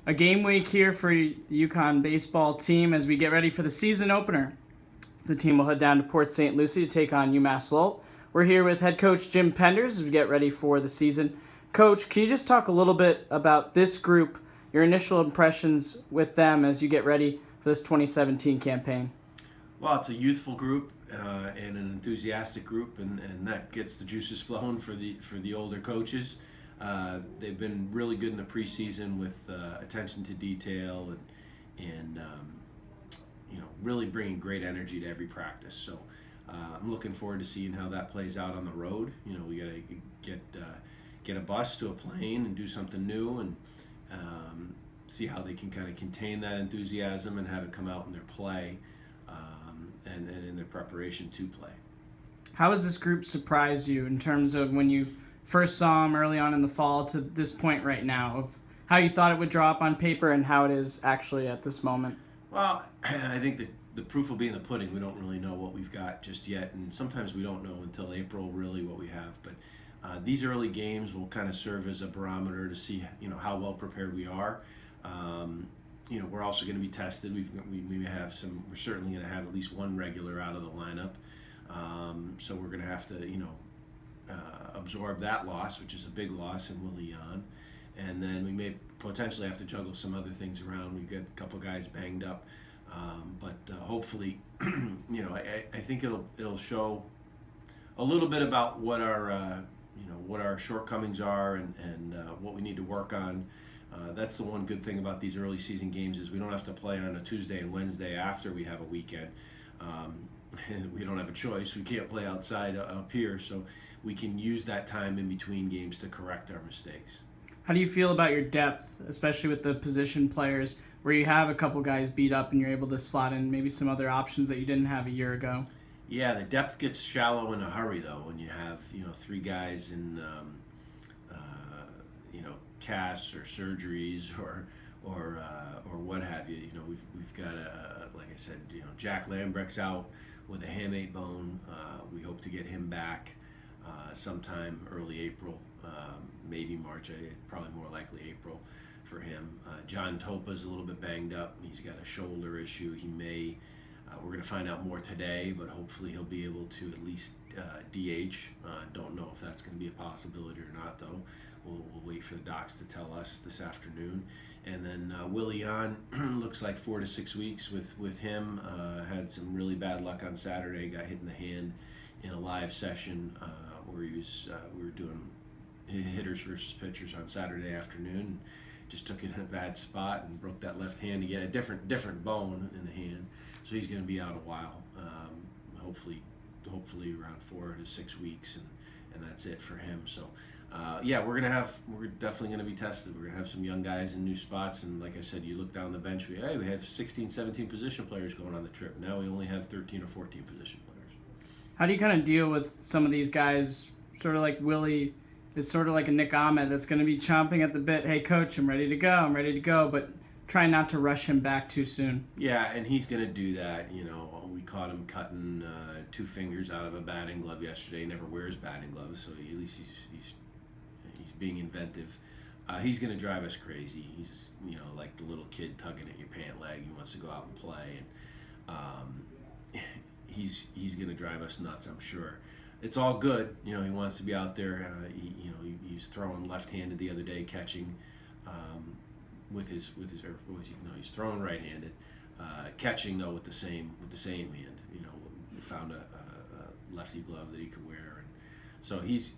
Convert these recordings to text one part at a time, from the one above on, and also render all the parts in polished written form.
A game week here for the UConn baseball team as we get ready for the season opener. The team will head down to Port St. Lucie to take on UMass Lowell. We're here with head coach Jim Penders as we get ready for the season. Coach, can you just talk a little bit about this group, your initial impressions with them as you get ready for this 2017 campaign? Well, it's a youthful group and an enthusiastic group, and that gets the juices flowing for the older coaches. They've been really good in the preseason with attention to detail and really bringing great energy to every practice. So I'm looking forward to seeing how that plays out on the road. We got to get a bus to a plane and do something new and see how they can kind of contain that enthusiasm and have it come out in their play and in their preparation to play. How has this group surprised you in terms of when you first saw them early on in the fall to this point right now, of how you thought it would draw up on paper and how it is actually at this moment? Well, I think that the proof will be in the pudding. We don't really know what we've got just yet, and sometimes we don't know until April really what we have. But these early games will kind of serve as a barometer to see how well prepared we are. We're also going to be tested. We may have some. We're certainly going to have at least one regular out of the lineup. So we're going to have to absorb that loss, which is a big loss in Willie, and then we may potentially have to juggle some other things around. We've got a couple guys banged up, but hopefully, I think it'll show a little bit about what our shortcomings are and what we need to work on. That's the one good thing about these early season games is we don't have to play on a Tuesday and Wednesday after we have a weekend. We don't have a choice. We can't play outside up here, so we can use that time in between games to correct our mistakes. How do you feel about your depth, especially with the position players, where you have a couple guys beat up and you're able to slot in maybe some other options that you didn't have a year ago? Yeah, the depth gets shallow in a hurry though when you have three guys in casts or surgeries or what have you. We've got like I said, Jack Lambrecht's out with a hamate bone. We hope to get him back sometime early April, maybe March. Probably more likely April for him. John Topa's a little bit banged up. He's got a shoulder issue. He may. We're going to find out more today, but hopefully he'll be able to at least DH. Don't know if that's going to be a possibility or not, though. We'll wait for the docs to tell us this afternoon. And then Willie looks like 4 to 6 weeks with him. Had some really bad luck on Saturday. Got hit in the hand in a live session where we were doing hitters versus pitchers on Saturday afternoon. Just took it in a bad spot and broke that left hand again. A different bone in the hand, so he's going to be out a while. Hopefully around 4 to 6 weeks, and that's it for him. So. We're definitely going to be tested. We're going to have some young guys in new spots, and like I said, you look down the bench, we have 16, 17 position players going on the trip. Now we only have 13 or 14 position players. How do you kind of deal with some of these guys, sort of like Willie is sort of like a Nick Ahmed that's going to be chomping at the bit, hey coach, I'm ready to go, but try not to rush him back too soon. Yeah, and he's going to do that. We caught him cutting 2 fingers out of a batting glove yesterday. He never wears batting gloves, so at least he's being inventive. He's going to drive us crazy. He's like the little kid tugging at your pant leg. He wants to go out and play, and he's going to drive us nuts, I'm sure. It's all good. He wants to be out there. He's throwing left-handed the other day, catching he's throwing right-handed, catching though with the same hand. We found a lefty glove that he could wear, and so he's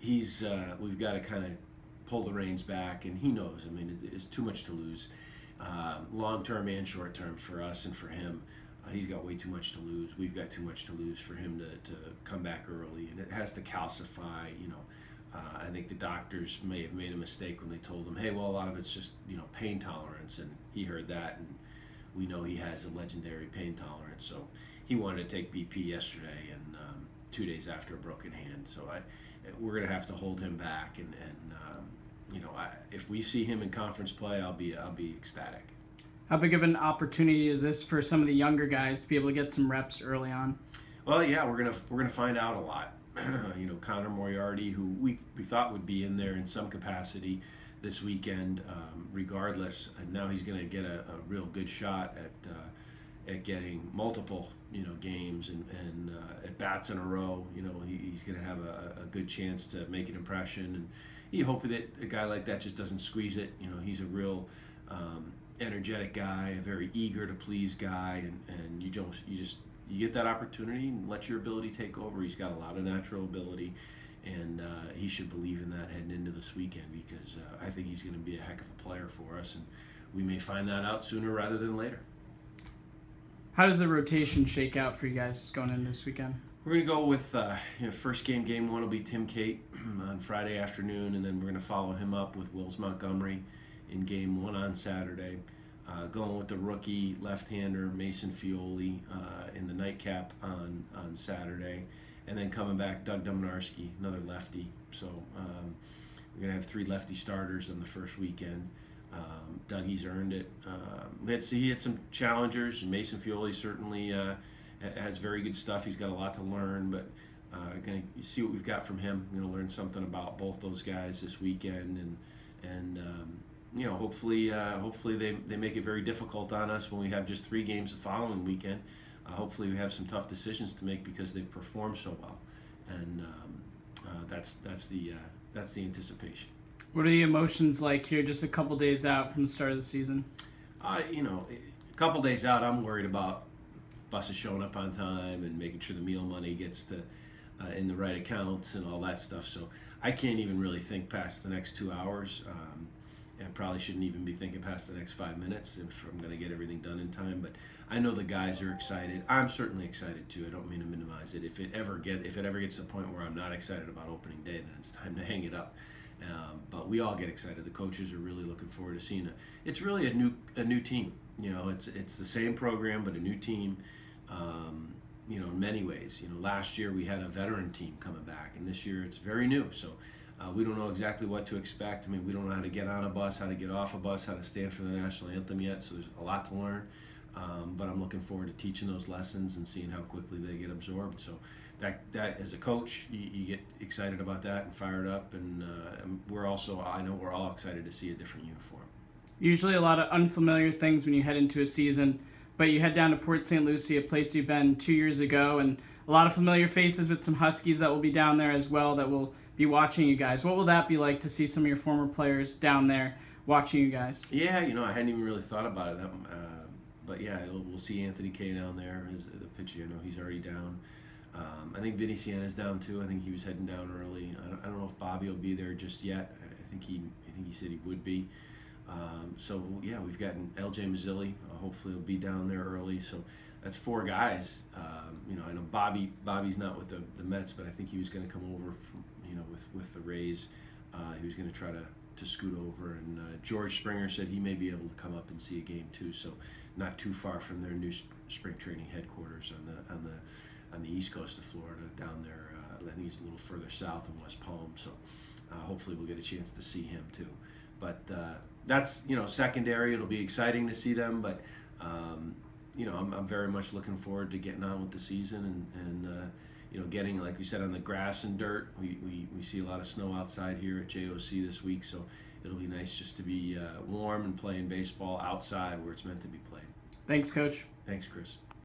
we've got to kind of pull the reins back, and he knows. It's too much to lose, long-term and short-term for us and for him. He's got way too much to lose. We've got too much to lose for him to come back early, and it has to calcify. I think the doctors may have made a mistake when they told him, hey, well, a lot of it's just pain tolerance, and he heard that, and we know he has a legendary pain tolerance. So he wanted to take BP yesterday, and 2 days after a broken hand. So we're going to have to hold him back, and if we see him in conference play, I'll be ecstatic. How big of an opportunity is this for some of the younger guys to be able to get some reps early on? Well, yeah, we're gonna find out a lot. Connor Moriarty, who we thought would be in there in some capacity, this weekend, regardless. And now he's going to get a real good shot at getting multiple, games and at bats in a row. He's going to have a good chance to make an impression. And you hope that a guy like that just doesn't squeeze it. He's a real energetic guy, a very eager to please guy, and you get that opportunity and let your ability take over. He's got a lot of natural ability, and he should believe in that heading into this weekend, because I think he's going to be a heck of a player for us, and we may find that out sooner rather than later. How does the rotation shake out for you guys going into this weekend? We're going to go with first game one will be Tim Cate on Friday afternoon, and then we're going to follow him up with Wills Montgomery in game one on Saturday. Going with the rookie left-hander Mason Fioli in the nightcap on Saturday, and then coming back Doug Domnarski, another lefty. So we're going to have 3 lefty starters on the first weekend. Dougie's earned it. He had some challengers, and Mason Fioli certainly has very good stuff. He's got a lot to learn, but going to see what we've got from him. Going to learn something about both those guys this weekend, and hopefully they make it very difficult on us when we have just 3 games the following weekend. Hopefully we have some tough decisions to make because they've performed so well, and that's the anticipation. What are the emotions like here just a couple days out from the start of the season? A couple days out, I'm worried about buses showing up on time and making sure the meal money gets to in the right accounts and all that stuff. So I can't even really think past the next 2 hours. I probably shouldn't even be thinking past the next 5 minutes if I'm going to get everything done in time. But I know the guys are excited. I'm certainly excited too. I don't mean to minimize it. If it ever gets to the point where I'm not excited about opening day, then it's time to hang it up. But we all get excited. The coaches are really looking forward to seeing it. It's really a new team. It's the same program but a new team. In many ways. Last year we had a veteran team coming back, and this year it's very new. So we don't know exactly what to expect. We don't know how to get on a bus, how to get off a bus, how to stand for the national anthem yet. So there's a lot to learn. But I'm looking forward to teaching those lessons and seeing how quickly they get absorbed. So that as a coach, you get excited about that and fired up. And I know we're all excited to see a different uniform. Usually a lot of unfamiliar things when you head into a season, but you head down to Port St. Lucie, a place you've been 2 years ago, and a lot of familiar faces with some Huskies that will be down there as well that will be watching you guys. What will that be like to see some of your former players down there watching you guys? Yeah, I hadn't even really thought about it. But yeah, we'll see Anthony Kay down there as the pitcher. I know he's already down. I think Vinny Siena's down too. I think he was heading down early. I don't know if Bobby will be there just yet. I think he said he would be. So yeah, we've gotten LJ Mazzilli. Hopefully he'll be down there early. So that's 4 guys. I know Bobby's not with the Mets, but I think he was going to come over from, with the Rays. He was going to try to scoot over, and George Springer said he may be able to come up and see a game too. So not too far from their new spring training headquarters on the east coast of Florida, down there. I think he's a little further south in West Palm. So hopefully we'll get a chance to see him too. But that's secondary. It'll be exciting to see them, but I'm very much looking forward to getting on with the season and getting, like we said, on the grass and dirt. We see a lot of snow outside here at JOC this week, so it'll be nice just to be warm and playing baseball outside where it's meant to be played. Thanks, Coach. Thanks, Chris.